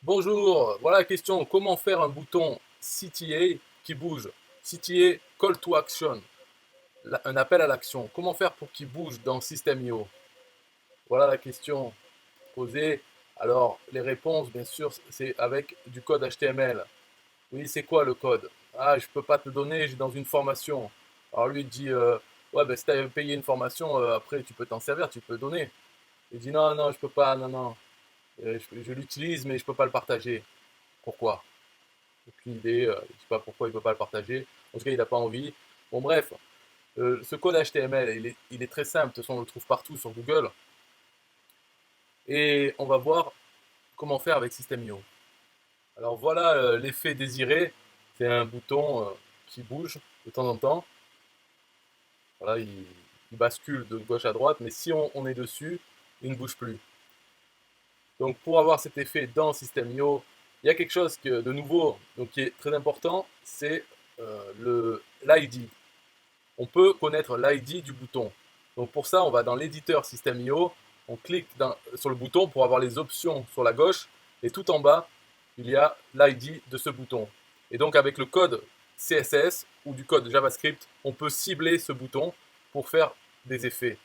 Bonjour, voilà la question. Comment faire un bouton CTA qui bouge? CTA, Call to Action, un appel à l'action. Comment faire pour qu'il bouge dans System.io? Voilà la question posée. Alors, les réponses, bien sûr, c'est avec du code HTML. Oui, c'est quoi le code? Ah, je peux pas te donner, j'ai dans une formation. Alors lui, il dit, ouais, ben si tu as payé une formation, après, tu peux t'en servir, tu peux donner. Il dit, non, non, je peux pas, non, non. Je l'utilise, mais je peux pas le partager. Pourquoi? Aucune idée, je ne sais pas pourquoi il ne peut pas le partager. En tout cas, il n'a pas envie. Bon, bref, ce code HTML, il est très simple. De toute façon, on le trouve partout sur Google. Et on va voir comment faire avec System.io. Alors voilà l'effet désiré. C'est un bouton qui bouge de temps en temps. Voilà, il bascule de gauche à droite, mais si on est dessus, il ne bouge plus. Donc pour avoir cet effet dans System.io, il y a quelque chose de nouveau, donc qui est très important, c'est l'ID. On peut connaître l'ID du bouton. Donc pour ça, on va dans l'éditeur System.io, on clique sur le bouton pour avoir les options sur la gauche, et tout en bas, il y a l'ID de ce bouton. Et donc avec le code CSS ou du code JavaScript, on peut cibler ce bouton pour faire des effets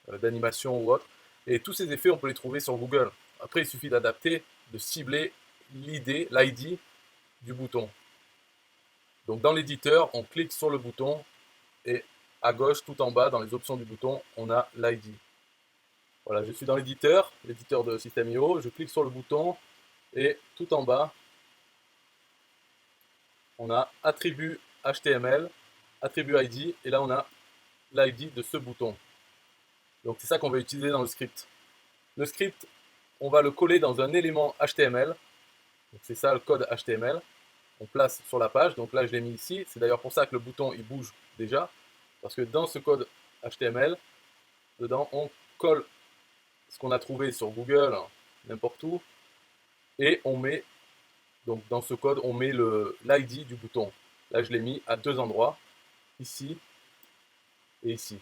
d'animation ou autre. Et tous ces effets, on peut les trouver sur Google. Après, il suffit d'adapter, de cibler l'ID du bouton. Donc dans l'éditeur, on clique sur le bouton et à gauche, tout en bas, dans les options du bouton, on a l'ID. Voilà, je suis dans l'éditeur de System.io, je clique sur le bouton et tout en bas, on a attribut HTML, attribut ID, et là on a l'ID de ce bouton. Donc c'est ça qu'on va utiliser dans le script. Le script, on va le coller dans un élément HTML. C'est ça le code HTML. On place sur la page. Donc là, je l'ai mis ici. C'est d'ailleurs pour ça que le bouton il bouge déjà. Parce que dans ce code HTML, dedans, on colle ce qu'on a trouvé sur Google, n'importe où. Et on met, donc dans ce code, on met l'ID du bouton. Là, je l'ai mis à deux endroits. Ici et ici.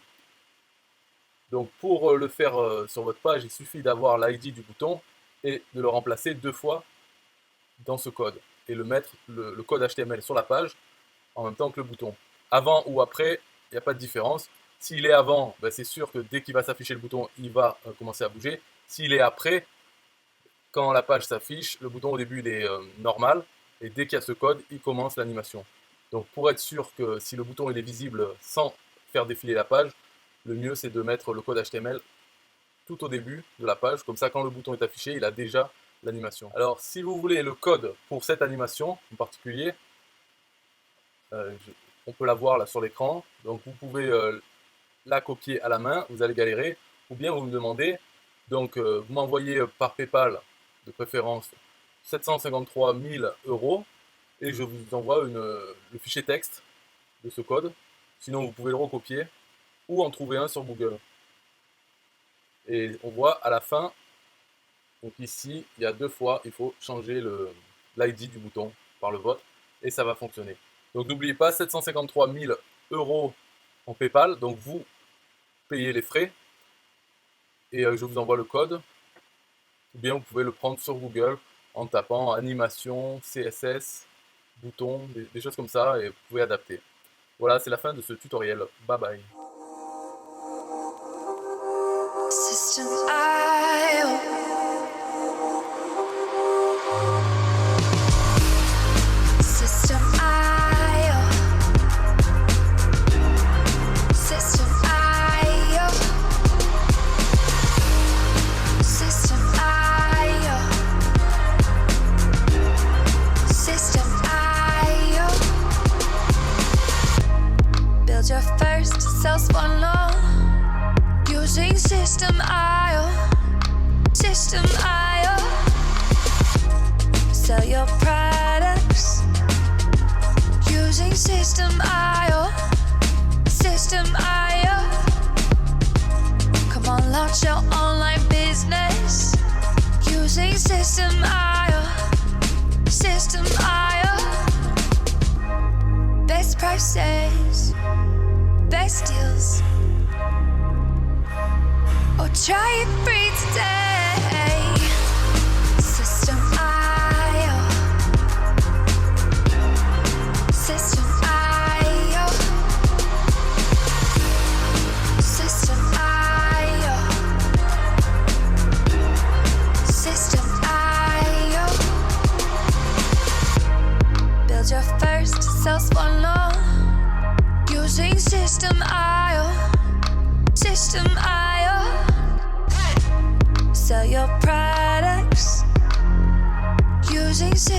Donc pour le faire sur votre page, il suffit d'avoir l'ID du bouton et de le remplacer deux fois dans ce code et le mettre le code HTML sur la page en même temps que le bouton. Avant ou après, il n'y a pas de différence. S'il est avant, ben c'est sûr que dès qu'il va s'afficher le bouton, il va commencer à bouger. S'il est après, quand la page s'affiche, le bouton au début il est normal et dès qu'il y a ce code, il commence l'animation. Donc pour être sûr que si le bouton il est visible sans faire défiler la page, le mieux c'est de mettre le code HTML tout au début de la page, comme ça quand le bouton est affiché, il a déjà l'animation. Alors si vous voulez le code pour cette animation en particulier, on peut la voir là sur l'écran, donc vous pouvez la copier à la main, vous allez galérer, ou bien vous me demandez, donc vous m'envoyez par PayPal, de préférence 753 000 €, et je vous envoie le fichier texte de ce code, sinon vous pouvez le recopier, ou en trouver un sur Google. Et on voit à la fin, donc ici, il y a deux fois, il faut changer l'ID du bouton par le vôtre, et ça va fonctionner. Donc n'oubliez pas, 753 000 € en PayPal, donc vous payez les frais, et je vous envoie le code, ou bien vous pouvez le prendre sur Google en tapant animation, CSS, bouton, des choses comme ça, et vous pouvez adapter. Voilà, c'est la fin de ce tutoriel. Bye bye. System.io. System.io. System.io. System.io. System.io. Build your first self-funnel using System.io. System.io. Sell your products using System.io. System.io. Come on, launch your online business using System.io. System.io. Best prices, best deals. Or try it free today. System.io.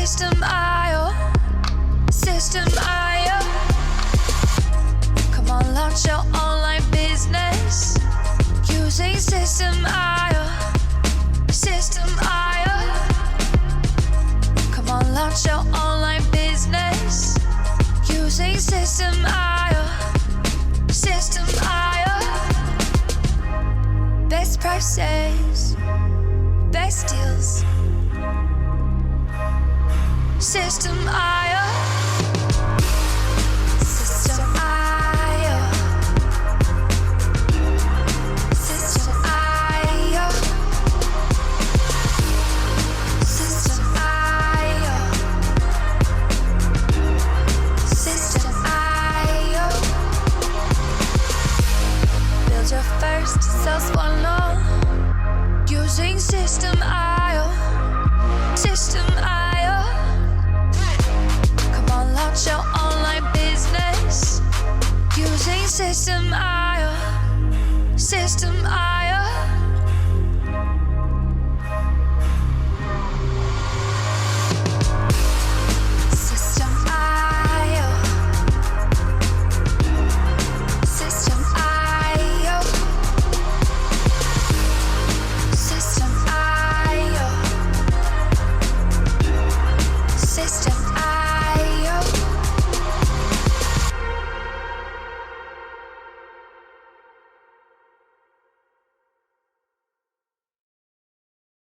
System IO. System IO. Come on, launch your online business using System IO. System IO. Come on, launch your online business using System IO. System IO. Best prices, best deals. System IO. System IO. System IO. System IO. System IO. Build your first sales funnel using System IO. System IO. Come on, launch your online business using System IO. System IO. System IO. System IO. System IO. System